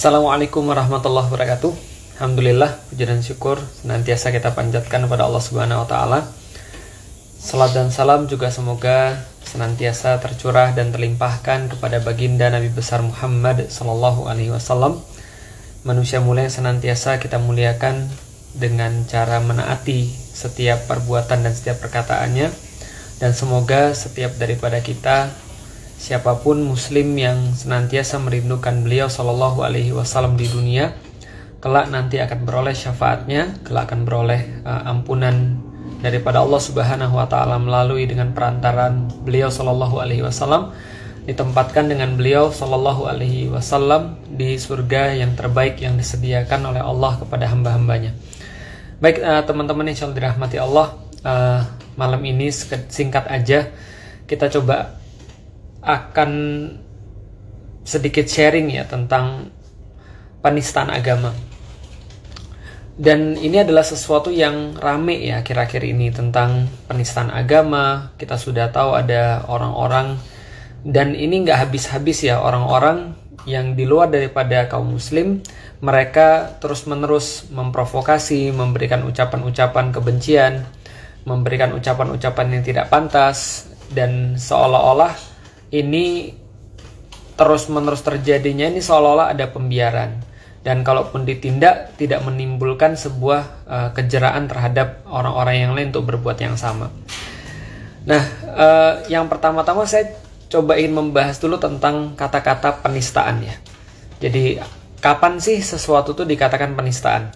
Assalamualaikum warahmatullahi wabarakatuh. Alhamdulillah, puji dan syukur senantiasa kita panjatkan kepada Allah Subhanahu wa taala. Salat dan salam juga semoga senantiasa tercurah dan terlimpahkan kepada baginda Nabi besar Muhammad sallallahu alaihi wasallam. Manusia mulia yang senantiasa kita muliakan dengan cara menaati setiap perbuatan dan setiap perkataannya, dan semoga setiap daripada kita, siapapun muslim yang senantiasa merindukan beliau sallallahu alaihi wasallam di dunia, kelak nanti akan beroleh syafaatnya, kelak akan beroleh ampunan daripada Allah Subhanahu wa taala melalui dengan perantaraan beliau sallallahu alaihi wasallam, ditempatkan dengan beliau sallallahu alaihi wasallam di surga yang terbaik yang disediakan oleh Allah kepada hamba-hambanya. Baik, teman-teman yang insyaallah dirahmati Allah, malam ini singkat aja kita coba akan sedikit sharing ya tentang penistaan agama. Dan ini adalah sesuatu yang rame ya akhir-akhir ini tentang penistaan agama. Kita sudah tahu ada orang-orang, dan ini nggak habis-habis ya, orang-orang yang di luar daripada kaum muslim, mereka terus-menerus memprovokasi, memberikan ucapan-ucapan kebencian, memberikan ucapan-ucapan yang tidak pantas, dan seolah-olah ini terus-menerus terjadinya ini seolah-olah ada pembiaran, dan kalaupun ditindak tidak menimbulkan sebuah kejeraan terhadap orang-orang yang lain untuk berbuat yang sama. Nah, yang pertama-tama saya coba ingin membahas dulu tentang kata-kata penistaan ya. Jadi kapan sih sesuatu itu dikatakan penistaan?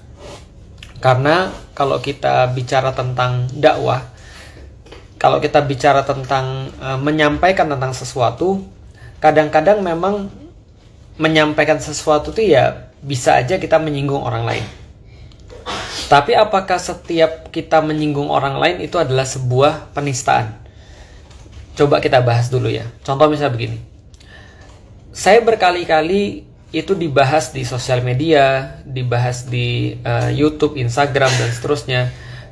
Karena kalau kita bicara tentang dakwah, kalau kita bicara tentang menyampaikan tentang sesuatu, kadang-kadang memang menyampaikan sesuatu itu ya bisa aja kita menyinggung orang lain. Tapi apakah setiap kita menyinggung orang lain itu adalah sebuah penistaan? Coba kita bahas dulu ya. Contoh misalnya begini. Saya berkali-kali itu dibahas di sosial media, dibahas di YouTube, Instagram, dan seterusnya.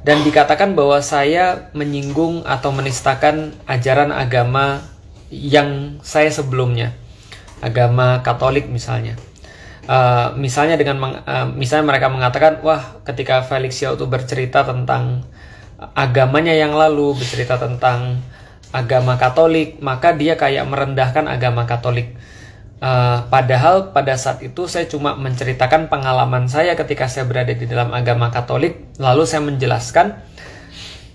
Dan dikatakan bahwa saya menyinggung atau menistakan ajaran agama yang saya sebelumnya, agama Katolik misalnya. Misalnya misalnya mereka mengatakan, wah, ketika Felix Yao itu bercerita tentang agamanya yang lalu, bercerita tentang agama Katolik, maka dia kayak merendahkan agama Katolik. Padahal pada saat itu saya cuma menceritakan pengalaman saya ketika saya berada di dalam agama Katolik, lalu saya menjelaskan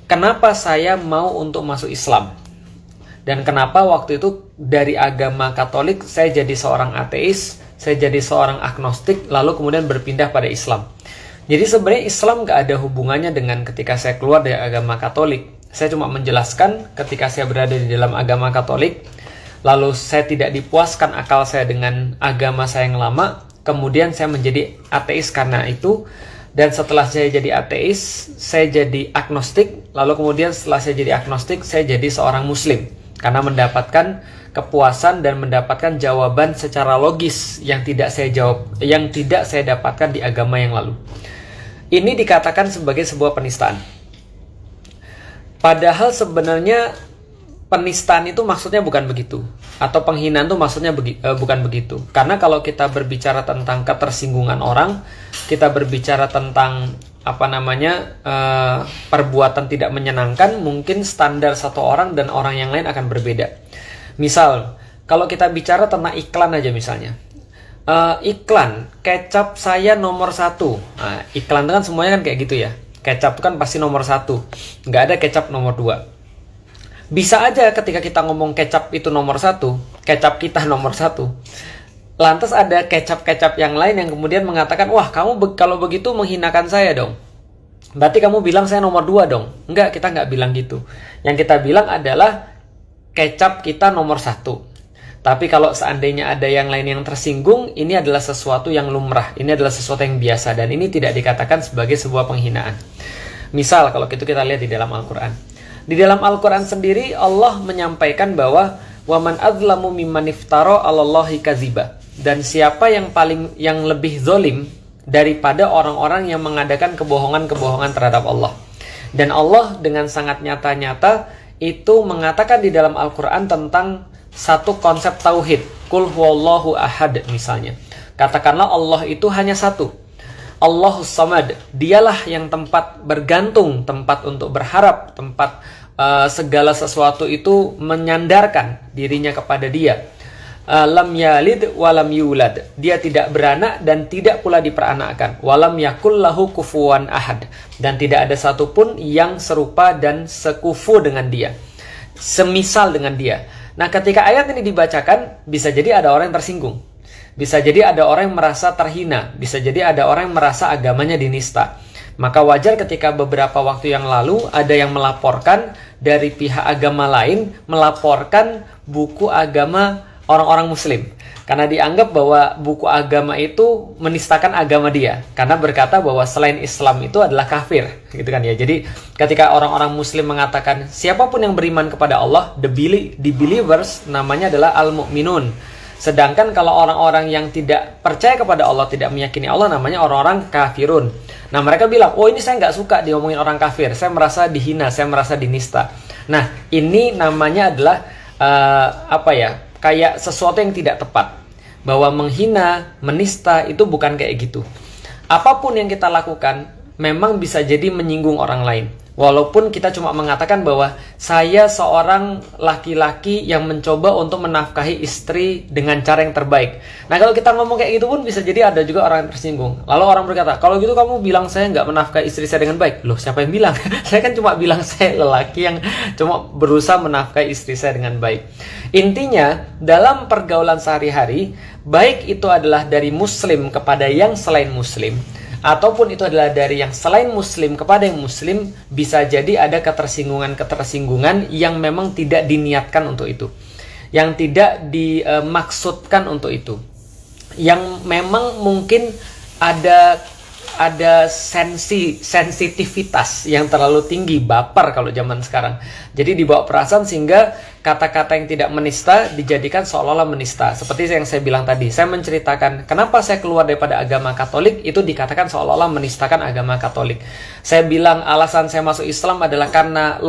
kenapa saya mau untuk masuk Islam, dan kenapa waktu itu dari agama Katolik saya jadi seorang ateis, saya jadi seorang agnostik, lalu kemudian berpindah pada Islam. Jadi sebenarnya Islam gak ada hubungannya dengan ketika saya keluar dari agama Katolik. Saya cuma menjelaskan ketika saya berada di dalam agama Katolik, lalu saya tidak dipuaskan akal saya dengan agama saya yang lama, kemudian saya menjadi ateis karena itu. Dan setelah saya jadi ateis, saya jadi agnostik, lalu kemudian setelah saya jadi agnostik, saya jadi seorang muslim, karena mendapatkan kepuasan dan mendapatkan jawaban secara logis yang tidak saya dapatkan di agama yang lalu. Ini dikatakan sebagai sebuah penistaan. Padahal sebenarnya penistaan itu maksudnya bukan begitu, atau penghinaan itu maksudnya bukan begitu. Karena kalau kita berbicara tentang ketersinggungan orang, kita berbicara tentang perbuatan tidak menyenangkan, mungkin standar satu orang dan orang yang lain akan berbeda. Misal, kalau kita bicara tentang iklan aja misalnya, iklan kecap saya nomor 1. Nah, iklan itu kan semuanya kan kayak gitu ya. Kecap itu kan pasti nomor 1, nggak ada kecap nomor 2. Bisa aja ketika kita ngomong kecap itu nomor 1, kecap kita nomor 1, lantas ada kecap-kecap yang lain yang kemudian mengatakan, wah, kamu kalau begitu menghinakan saya dong, berarti kamu bilang saya nomor 2 dong. Enggak, kita nggak bilang gitu. Yang kita bilang adalah kecap kita nomor 1. Tapi kalau seandainya ada yang lain yang tersinggung, ini adalah sesuatu yang lumrah, ini adalah sesuatu yang biasa, dan ini tidak dikatakan sebagai sebuah penghinaan. Misal kalau itu kita lihat di dalam Al-Quran. Di dalam Al-Quran sendiri Allah menyampaikan bahwa waman adzlamu mimman iftara 'alallahi kadziba, dan siapa yang lebih zalim daripada orang-orang yang mengadakan kebohongan-kebohongan terhadap Allah. Dan Allah dengan sangat nyata-nyata itu mengatakan di dalam Al-Quran tentang satu konsep tauhid, Qul huwallahu ahad misalnya. Katakanlah Allah itu hanya satu. Allahus Samad, dialah yang tempat bergantung, tempat untuk berharap, tempat segala sesuatu itu menyandarkan dirinya kepada dia. Lam yalid walam yulad, dia tidak beranak dan tidak pula diperanakkan. Walam yakul lahu kufuwan ahad, dan tidak ada satupun yang serupa dan sekufu dengan dia, semisal dengan dia. Nah, ketika ayat ini dibacakan, bisa jadi ada orang yang tersinggung, bisa jadi ada orang yang merasa terhina, bisa jadi ada orang yang merasa agamanya dinista. Maka wajar ketika beberapa waktu yang lalu ada yang melaporkan dari pihak agama lain, melaporkan buku agama orang-orang muslim. Karena dianggap bahwa buku agama itu menistakan agama dia. Karena berkata bahwa selain Islam itu adalah kafir. Gitu kan ya. Jadi ketika orang-orang muslim mengatakan siapapun yang beriman kepada Allah, the believers, namanya adalah al-mu'minun. Sedangkan kalau orang-orang yang tidak percaya kepada Allah, tidak meyakini Allah, namanya orang-orang kafirun. Nah, mereka bilang, oh ini saya nggak suka diomongin orang kafir, saya merasa dihina, saya merasa dinista. Nah, ini namanya adalah kayak sesuatu yang tidak tepat. Bahwa menghina, menista itu bukan kayak gitu. Apapun yang kita lakukan memang bisa jadi menyinggung orang lain. Walaupun kita cuma mengatakan bahwa saya seorang laki-laki yang mencoba untuk menafkahi istri dengan cara yang terbaik. Nah, kalau kita ngomong kayak gitu pun bisa jadi ada juga orang yang tersinggung. Lalu orang berkata, kalau gitu kamu bilang saya nggak menafkahi istri saya dengan baik. Loh, siapa yang bilang? Saya kan cuma bilang saya lelaki yang cuma berusaha menafkahi istri saya dengan baik. Intinya, dalam pergaulan sehari-hari, baik itu adalah dari muslim kepada yang selain muslim, ataupun itu adalah dari yang selain muslim kepada yang muslim, bisa jadi ada ketersinggungan yang memang tidak diniatkan untuk itu, yang tidak dimaksudkan untuk itu, yang memang mungkin ada sensitivitas yang terlalu tinggi, baper kalau zaman sekarang. Jadi dibawa perasaan sehingga kata-kata yang tidak menista dijadikan seolah-olah menista. Seperti yang saya bilang tadi, saya menceritakan kenapa saya keluar daripada agama Katolik, itu dikatakan seolah-olah menistakan agama Katolik. Saya bilang alasan saya masuk Islam adalah karena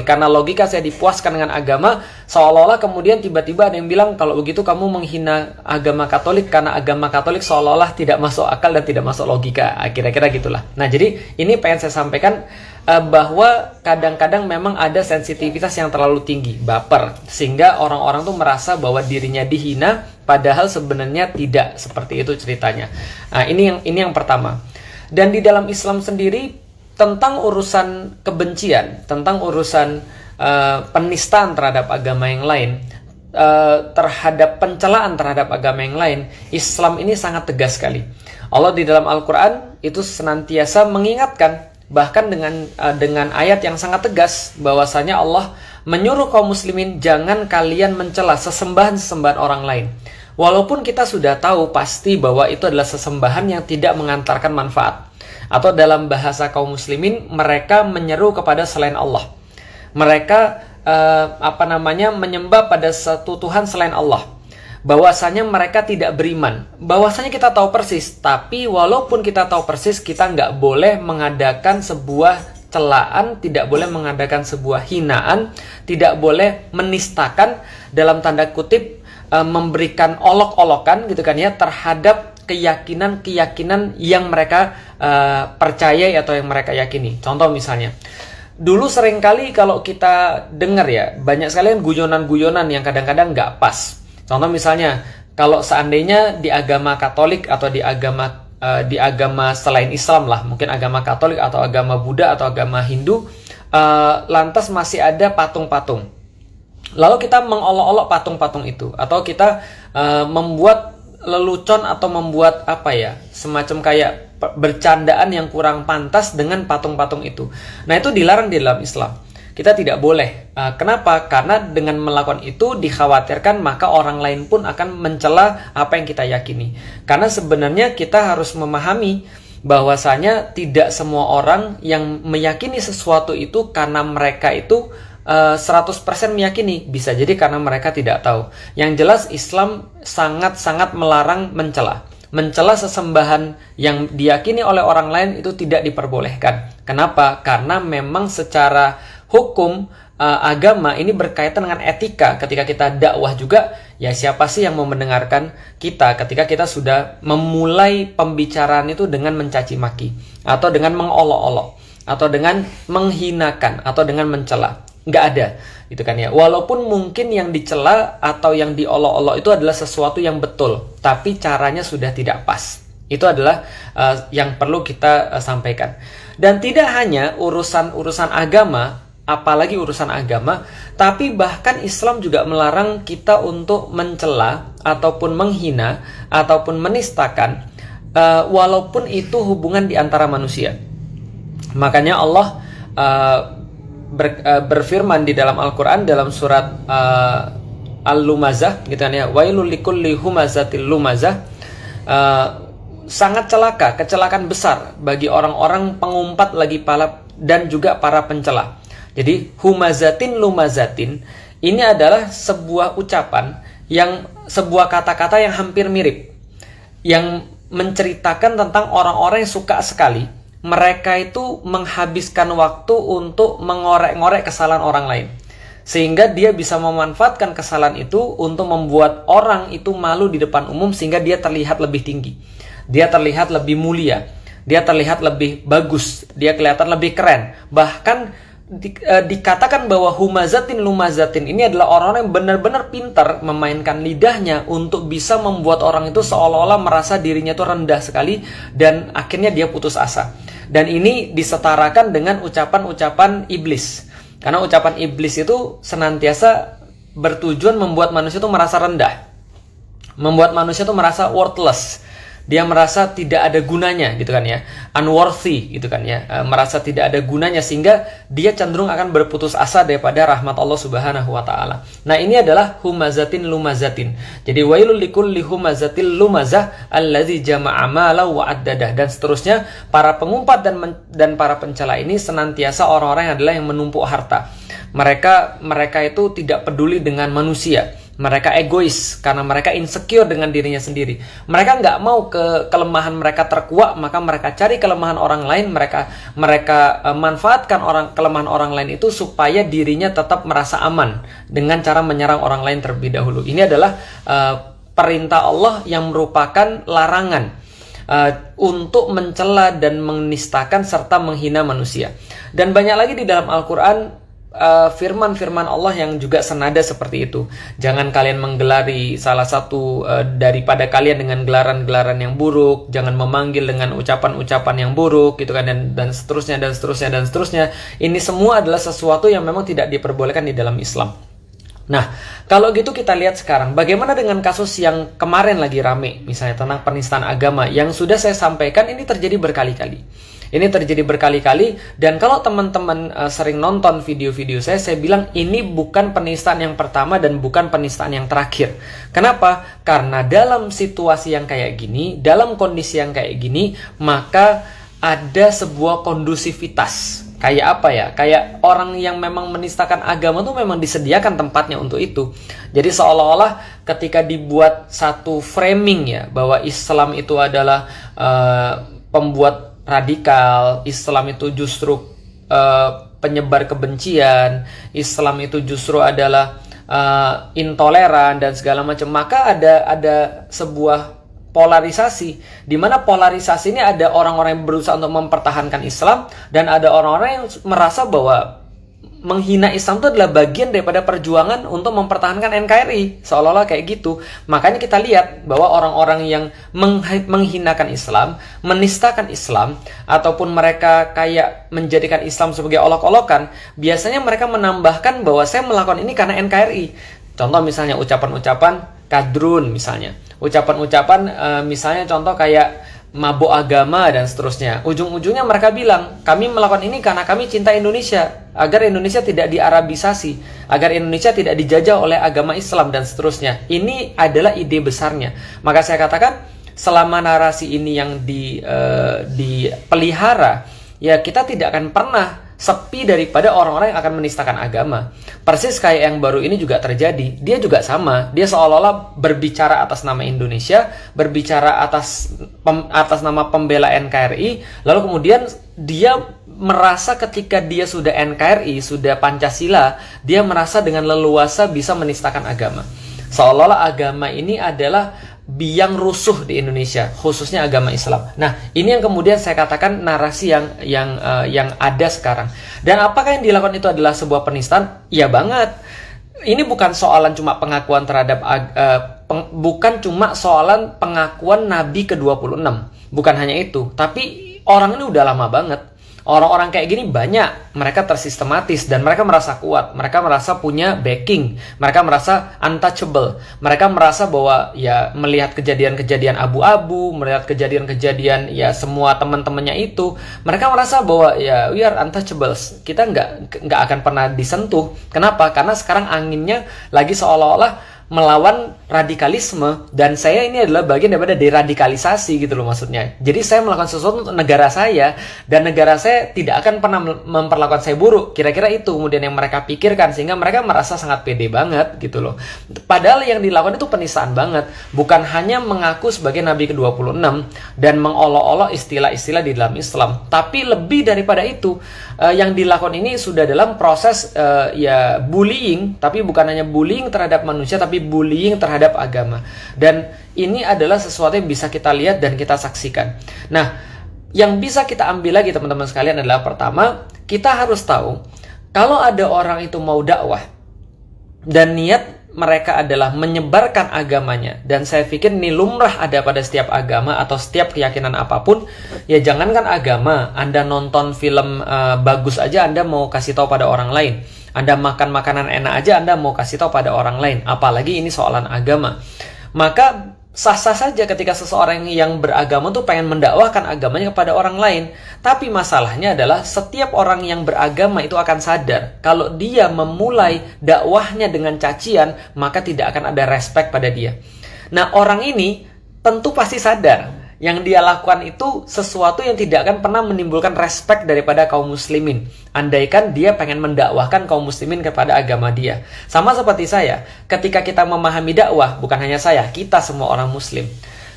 karena logika saya dipuaskan dengan agama, seolah-olah kemudian tiba-tiba ada yang bilang kalau begitu kamu menghina agama Katolik karena agama Katolik seolah-olah tidak masuk akal dan tidak masuk logika. Kira-kira gitulah. Nah, jadi ini pengen saya sampaikan bahwa kadang-kadang memang ada sensitivitas yang terlalu tinggi, baper, sehingga orang-orang tuh merasa bahwa dirinya dihina, padahal sebenarnya tidak seperti itu ceritanya. Nah, ini yang pertama. Dan di dalam Islam sendiri tentang urusan kebencian, tentang urusan penistaan terhadap agama yang lain, terhadap pencelaan terhadap agama yang lain, Islam ini sangat tegas sekali. Allah di dalam Al-Quran itu senantiasa mengingatkan, bahkan dengan ayat yang sangat tegas, bahwasanya Allah menyuruh kaum muslimin jangan kalian mencela sesembahan-sesembahan orang lain. Walaupun kita sudah tahu pasti bahwa itu adalah sesembahan yang tidak mengantarkan manfaat. Atau dalam bahasa kaum muslimin, mereka menyeru kepada selain Allah. Mereka menyembah pada satu Tuhan selain Allah. Bahwasanya mereka tidak beriman. Bahwasanya kita tahu persis, tapi walaupun kita tahu persis, kita nggak boleh mengadakan sebuah celaan, tidak boleh mengadakan sebuah hinaan, tidak boleh menistakan dalam tanda kutip, memberikan olok-olokan gitu kan ya terhadap keyakinan-keyakinan yang mereka percayai atau yang mereka yakini. Contoh misalnya, dulu seringkali kalau kita dengar ya, banyak sekali guyonan-guyonan yang kadang-kadang nggak pas. Contoh misalnya, kalau seandainya di agama Katolik atau di agama selain Islam lah, mungkin agama Katolik atau agama Buddha atau agama Hindu, lantas masih ada patung-patung. Lalu kita mengolok-olok patung-patung itu, atau kita membuat lelucon atau membuat semacam kayak bercandaan yang kurang pantas dengan patung-patung itu. Nah, itu dilarang di dalam Islam. Kita tidak boleh. Kenapa? Karena dengan melakukan itu dikhawatirkan maka orang lain pun akan mencela apa yang kita yakini. Karena sebenarnya kita harus memahami bahwasanya tidak semua orang yang meyakini sesuatu itu karena mereka itu 100% meyakini. Bisa jadi karena mereka tidak tahu. Yang jelas Islam sangat-sangat melarang mencela. Mencela sesembahan yang diyakini oleh orang lain itu tidak diperbolehkan. Kenapa? Karena memang secara hukum agama ini berkaitan dengan etika. Ketika kita dakwah juga, ya siapa sih yang mau mendengarkan kita ketika kita sudah memulai pembicaraan itu dengan mencaci maki, atau dengan mengolok-olok, atau dengan menghinakan, atau dengan mencela. Nggak ada, gitu kan ya. Walaupun mungkin yang dicela atau yang diolok-olok itu adalah sesuatu yang betul, tapi caranya sudah tidak pas. Itu adalah yang perlu kita sampaikan. Dan tidak hanya urusan agama, apalagi urusan agama, tapi bahkan Islam juga melarang kita untuk mencela ataupun menghina ataupun menistakan, walaupun itu hubungan di antara manusia. Makanya Allah berfirman di dalam Al-Quran dalam surat Al-Lumazah, gitu kan ya, wailul likulli humazatil lumazah. Sangat celaka, kecelakaan besar bagi orang-orang pengumpat lagi palap dan juga para pencela. Jadi humazatin lumazatin ini adalah sebuah ucapan, yang sebuah kata-kata yang hampir mirip, yang menceritakan tentang orang-orang yang suka sekali mereka itu menghabiskan waktu untuk mengorek-ngorek kesalahan orang lain, sehingga dia bisa memanfaatkan kesalahan itu untuk membuat orang itu malu di depan umum, sehingga dia terlihat lebih tinggi, dia terlihat lebih mulia, dia terlihat lebih bagus, dia kelihatan lebih keren. Bahkan dikatakan bahwa humazatin lumazatin ini adalah orang-orang yang benar-benar pintar memainkan lidahnya untuk bisa membuat orang itu seolah-olah merasa dirinya itu rendah sekali, dan akhirnya dia putus asa. Dan ini disetarakan dengan ucapan-ucapan iblis, karena ucapan iblis itu senantiasa bertujuan membuat manusia itu merasa rendah, membuat manusia itu merasa worthless. Dia merasa tidak ada gunanya, gitu kan ya, unworthy, gitu kan ya, merasa tidak ada gunanya, sehingga dia cenderung akan berputus asa daripada rahmat Allah Subhanahu wa taala. Nah, ini adalah humazatin lumazatin. Jadi wailul likulli humazatil lumazah allazi jama'a mala wa addadah, dan seterusnya. Para pengumpat dan para pencela ini senantiasa orang-orang yang adalah yang menumpuk harta. Mereka itu tidak peduli dengan manusia. Mereka egois karena mereka insecure dengan dirinya sendiri. Mereka nggak mau kelemahan mereka terkuak, maka mereka cari kelemahan orang lain. Mereka manfaatkan kelemahan orang lain itu supaya dirinya tetap merasa aman dengan cara menyerang orang lain terlebih dahulu. Ini adalah perintah Allah yang merupakan larangan untuk mencela dan menistakan serta menghina manusia. Dan banyak lagi di dalam Al-Quran firman-firman Allah yang juga senada seperti itu. Jangan kalian menggelari salah satu daripada kalian dengan gelaran-gelaran yang buruk. Jangan memanggil dengan ucapan-ucapan yang buruk, gitu kan, dan seterusnya dan seterusnya dan seterusnya. Ini semua adalah sesuatu yang memang tidak diperbolehkan di dalam Islam. Nah, kalau gitu kita lihat sekarang bagaimana dengan kasus yang kemarin lagi rame, misalnya tentang penistaan agama, yang sudah saya sampaikan ini terjadi berkali-kali. Ini terjadi berkali-kali, dan kalau teman-teman sering nonton video-video saya bilang ini bukan penistaan yang pertama dan bukan penistaan yang terakhir. Kenapa? Karena dalam situasi yang kayak gini, dalam kondisi yang kayak gini, maka ada sebuah kondusivitas. Kayak apa ya? Kayak orang yang memang menistakan agama tuh memang disediakan tempatnya untuk itu. Jadi seolah-olah ketika dibuat satu framing ya, bahwa Islam itu adalah pembuat radikal, Islam itu justru penyebar kebencian, Islam itu justru adalah intoleran dan segala macam, maka ada sebuah polarisasi, di mana polarisasi ini ada orang-orang yang berusaha untuk mempertahankan Islam, dan ada orang-orang yang merasa bahwa menghina Islam itu adalah bagian daripada perjuangan untuk mempertahankan NKRI, seolah-olah kayak gitu. Makanya kita lihat bahwa orang-orang yang menghinakan Islam, menistakan Islam, ataupun mereka kayak menjadikan Islam sebagai olok-olokan, biasanya mereka menambahkan bahwa saya melakukan ini karena NKRI. Contoh misalnya ucapan-ucapan kadrun, misalnya ucapan-ucapan misalnya contoh kayak mabuk agama dan seterusnya. Ujung-ujungnya mereka bilang, kami melakukan ini karena kami cinta Indonesia, agar Indonesia tidak diarabisasi, agar Indonesia tidak dijajah oleh agama Islam dan seterusnya. Ini adalah ide besarnya. Maka saya katakan, selama narasi ini yang dipelihara, ya kita tidak akan pernah sepi daripada orang-orang yang akan menistakan agama. Persis kayak yang baru ini juga terjadi. Dia juga sama. Dia seolah-olah berbicara atas nama Indonesia, berbicara atas nama pembela NKRI, lalu kemudian dia merasa ketika dia sudah NKRI, sudah Pancasila, dia merasa dengan leluasa bisa menistakan agama. Seolah-olah agama ini adalah biang rusuh di Indonesia, khususnya agama Islam. Nah, ini yang kemudian saya katakan narasi yang ada sekarang. Dan apakah yang dilakukan itu adalah sebuah penistaan? Ya banget. Ini bukan soalan cuma pengakuan terhadap bukan cuma soalan pengakuan Nabi ke-26. Bukan hanya itu, tapi orang ini udah lama banget. Orang-orang kayak gini banyak, mereka tersistematis dan mereka merasa kuat, mereka merasa punya backing, mereka merasa untouchable, mereka merasa bahwa ya melihat kejadian-kejadian abu-abu, melihat kejadian-kejadian ya semua teman-temannya itu, mereka merasa bahwa ya we are untouchables, kita nggak akan pernah disentuh. Kenapa? Karena sekarang anginnya lagi seolah-olah melawan radikalisme, dan saya ini adalah bagian daripada deradikalisasi gitu loh maksudnya. Jadi saya melakukan sesuatu untuk negara saya, dan negara saya tidak akan pernah memperlakukan saya buruk. Kira-kira itu kemudian yang mereka pikirkan, sehingga mereka merasa sangat pede banget gitu loh. Padahal yang dilakukan itu penistaan banget. Bukan hanya mengaku sebagai Nabi ke-26 dan mengolok-olok istilah-istilah di dalam Islam, tapi lebih daripada itu, yang dilakukan ini sudah dalam proses ya bullying, tapi bukan hanya bullying terhadap manusia, tapi bullying terhadap agama. Dan ini adalah sesuatu yang bisa kita lihat dan kita saksikan. Nah, yang bisa kita ambil lagi teman-teman sekalian adalah pertama, kita harus tahu kalau ada orang itu mau dakwah dan niat mereka adalah menyebarkan agamanya, dan saya pikir ini lumrah ada pada setiap agama atau setiap keyakinan apapun. Ya jangankan agama, Anda nonton film bagus aja Anda mau kasih tahu pada orang lain. Anda makan makanan enak aja Anda mau kasih tahu pada orang lain, apalagi ini soalan agama. Maka sah-sah saja ketika seseorang yang beragama tuh pengen mendakwahkan agamanya kepada orang lain. Tapi masalahnya adalah setiap orang yang beragama itu akan sadar kalau dia memulai dakwahnya dengan cacian, maka tidak akan ada respect pada dia. Nah, orang ini tentu pasti sadar yang dia lakukan itu sesuatu yang tidak akan pernah menimbulkan respect daripada kaum muslimin, andaikan dia pengen mendakwahkan kaum muslimin kepada agama dia. Sama seperti saya, ketika kita memahami dakwah, bukan hanya saya, kita semua orang muslim.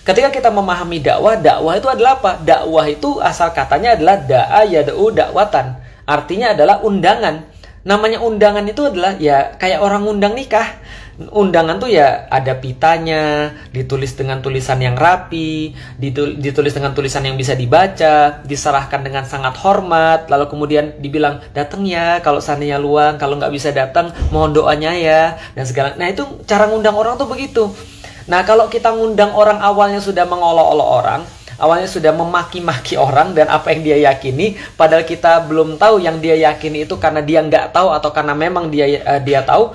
Ketika kita memahami dakwah, dakwah itu adalah apa? Dakwah itu asal katanya adalah da'a yad'u dakwatan. Artinya adalah undangan. Namanya undangan itu adalah ya kayak orang undang nikah. Undangan tuh ya ada pitanya, ditulis dengan tulisan yang rapi, ditulis dengan tulisan yang bisa dibaca, diserahkan dengan sangat hormat, lalu kemudian dibilang datang ya kalau seandainya luang, kalau nggak bisa datang mohon doanya ya, dan segala. Nah itu cara ngundang orang tuh begitu. Nah kalau kita ngundang orang awalnya sudah mengolok-olok orang, awalnya sudah memaki-maki orang dan apa yang dia yakini, padahal kita belum tahu yang dia yakini itu karena dia nggak tahu atau karena memang dia tahu,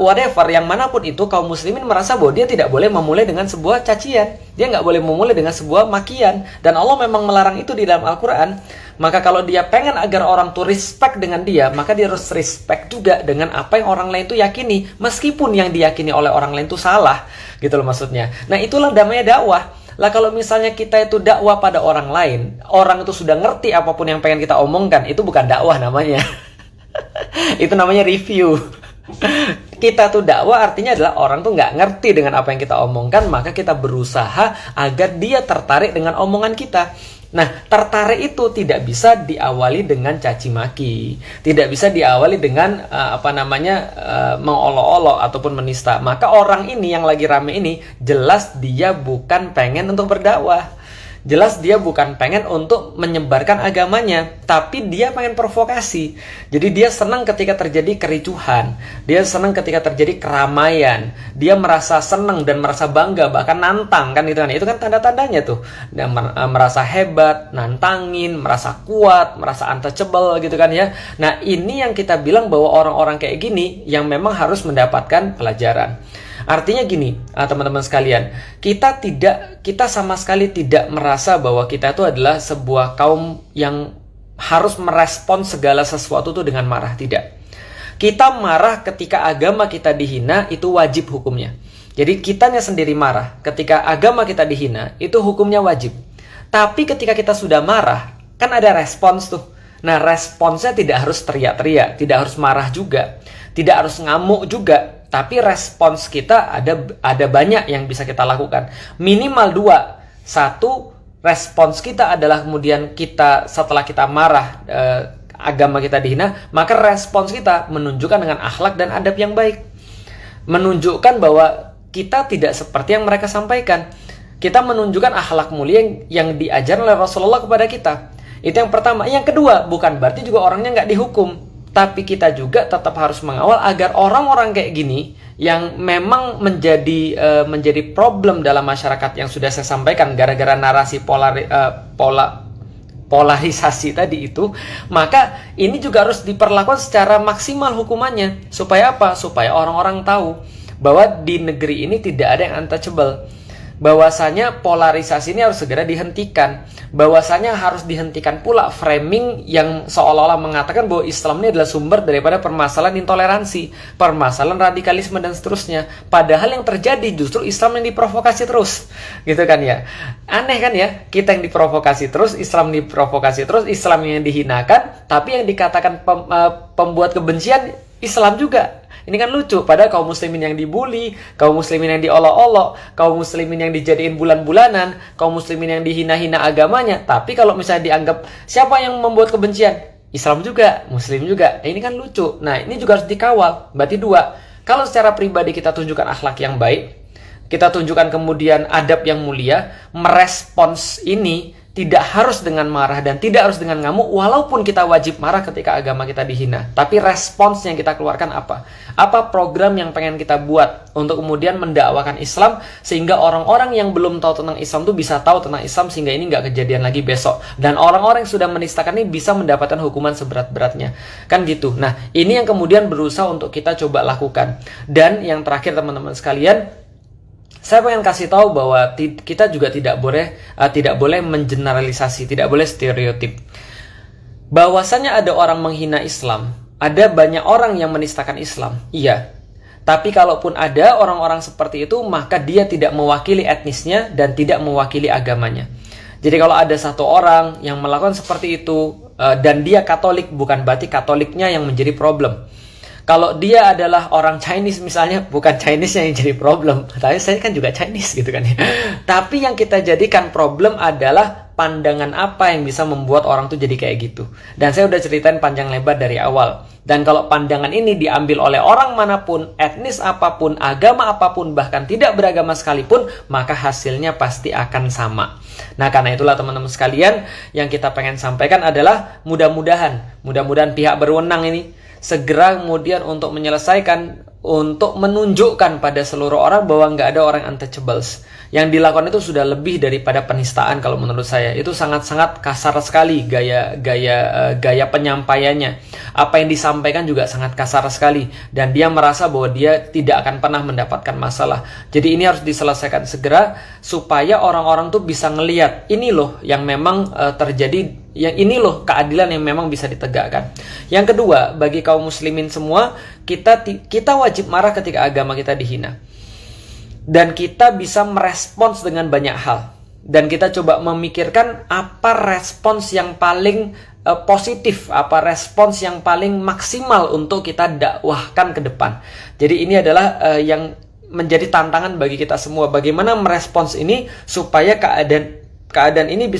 whatever, yang manapun itu, kaum muslimin merasa bahwa dia tidak boleh memulai dengan sebuah cacian, dia nggak boleh memulai dengan sebuah makian, dan Allah memang melarang itu di dalam Al-Quran. Maka kalau dia pengen agar orang tuh respect dengan dia, maka dia harus respect juga dengan apa yang orang lain tuh yakini, meskipun yang diyakini oleh orang lain tuh salah, gitu loh maksudnya. Nah itulah namanya dakwah. Lah kalau misalnya kita itu dakwah pada orang lain, orang itu sudah ngerti apapun yang pengen kita omongkan, itu bukan dakwah namanya. Itu namanya review. Kita tuh dakwah artinya adalah orang tuh nggak ngerti dengan apa yang kita omongkan, maka kita berusaha agar dia tertarik dengan omongan kita. Nah, tertarik itu tidak bisa diawali dengan caci maki, tidak bisa diawali dengan mengolok-olok ataupun menista. Maka orang ini yang lagi rame ini jelas dia bukan pengen untuk berdakwah. Jelas dia bukan pengen untuk menyebarkan agamanya, tapi dia pengen provokasi. Jadi dia senang ketika terjadi kericuhan, dia senang ketika terjadi keramaian, dia merasa senang dan merasa bangga, bahkan nantang kan itu kan. Itu kan tanda-tandanya tuh. Dia merasa hebat, nantangin, merasa kuat, merasa untouchable gitu kan ya. Nah, ini yang kita bilang bahwa orang-orang kayak gini yang memang harus mendapatkan pelajaran. Artinya gini, teman-teman sekalian, kita sama sekali tidak merasa bahwa kita itu adalah sebuah kaum yang harus merespon segala sesuatu itu dengan marah, tidak. Kita marah ketika agama kita dihina, itu wajib hukumnya. Jadi kitanya sendiri marah ketika agama kita dihina, itu hukumnya wajib. Tapi ketika kita sudah marah, kan ada respons tuh. Nah, responsnya tidak harus teriak-teriak, tidak harus marah juga, tidak harus ngamuk juga. Tapi respons kita ada banyak yang bisa kita lakukan. Minimal 2. 1, respons kita adalah kemudian kita setelah kita marah, agama kita dihina, maka respons kita menunjukkan dengan akhlak dan adab yang baik. Menunjukkan bahwa kita tidak seperti yang mereka sampaikan. Kita menunjukkan akhlak mulia yang diajarkan oleh Rasulullah kepada kita. Itu yang pertama. Yang kedua, bukan berarti juga orangnya nggak dihukum. Tapi kita juga tetap harus mengawal agar orang-orang kayak gini yang memang menjadi problem dalam masyarakat yang sudah saya sampaikan gara-gara narasi polarisasi tadi itu, maka ini juga harus diperlakukan secara maksimal hukumannya. Supaya apa? Supaya orang-orang tahu bahwa di negeri ini tidak ada yang untouchable. Bahwasanya polarisasi ini harus segera dihentikan. Bahwasanya harus dihentikan pula framing yang seolah-olah mengatakan bahwa Islam ini adalah sumber daripada permasalahan intoleransi, permasalahan radikalisme dan seterusnya. Padahal yang terjadi justru Islam yang diprovokasi terus. Gitu kan ya. Aneh kan ya? Kita yang diprovokasi terus, Islam diprovokasi terus, Islam yang dihinakan, tapi yang dikatakan pembuat kebencian Islam juga. Ini kan lucu, padahal kaum muslimin yang dibully, kaum muslimin yang diolok-olok, kaum muslimin yang dijadiin bulan-bulanan, kaum muslimin yang dihina-hina agamanya. Tapi kalau misalnya dianggap siapa yang membuat kebencian? Islam juga, muslim juga. Ini kan lucu. Nah, ini juga harus dikawal. Berarti dua, kalau secara pribadi kita tunjukkan akhlak yang baik, kita tunjukkan kemudian adab yang mulia, merespons ini tidak harus dengan marah dan tidak harus dengan ngamuk, walaupun kita wajib marah ketika agama kita dihina. Tapi respons yang kita keluarkan apa? Apa program yang pengen kita buat untuk kemudian mendakwakan Islam, sehingga orang-orang yang belum tahu tentang Islam tuh bisa tahu tentang Islam, sehingga ini nggak kejadian lagi besok. Dan orang-orang yang sudah menistakan ini bisa mendapatkan hukuman seberat-beratnya. Kan gitu. Nah, ini yang kemudian berusaha untuk kita coba lakukan. Dan yang terakhir teman-teman sekalian, saya pengen kasih tahu bahwa kita juga tidak boleh mengeneralisasi, tidak boleh stereotip. Bahwasanya ada orang menghina Islam, ada banyak orang yang menistakan Islam, iya. Tapi kalaupun ada orang-orang seperti itu, maka dia tidak mewakili etnisnya dan tidak mewakili agamanya. Jadi kalau ada satu orang yang melakukan seperti itu dan dia Katolik, bukan berarti Katoliknya yang menjadi problem. Kalau dia adalah orang Chinese misalnya, bukan Chinese yang jadi problem. Tapi saya kan juga Chinese gitu kan ya. Tapi yang kita jadikan problem adalah pandangan apa yang bisa membuat orang tuh jadi kayak gitu. Dan saya udah ceritain panjang lebar dari awal. Dan kalau pandangan ini diambil oleh orang manapun, etnis apapun, agama apapun, bahkan tidak beragama sekalipun, maka hasilnya pasti akan sama. Nah, karena itulah teman-teman sekalian, yang kita pengen sampaikan adalah mudah-mudahan pihak berwenang ini segera kemudian untuk menyelesaikan, untuk menunjukkan pada seluruh orang bahwa nggak ada orang untouchables. Yang dilakukan itu sudah lebih daripada penistaan kalau menurut saya. Itu sangat-sangat kasar sekali gaya penyampaiannya. Apa yang disampaikan juga sangat kasar sekali. Dan dia merasa bahwa dia tidak akan pernah mendapatkan masalah. Jadi ini harus diselesaikan segera supaya orang-orang tuh bisa ngelihat ini loh yang memang terjadi. Yang ini loh keadilan yang memang bisa ditegakkan. Yang kedua, bagi kaum muslimin semua, kita wajib marah ketika agama kita dihina. Dan kita bisa merespons dengan banyak hal. Dan kita coba memikirkan apa respons yang paling positif, apa respons yang paling maksimal untuk kita dakwahkan ke depan. Jadi ini adalah yang menjadi tantangan bagi kita semua. Bagaimana merespons ini supaya keadaan ini bisa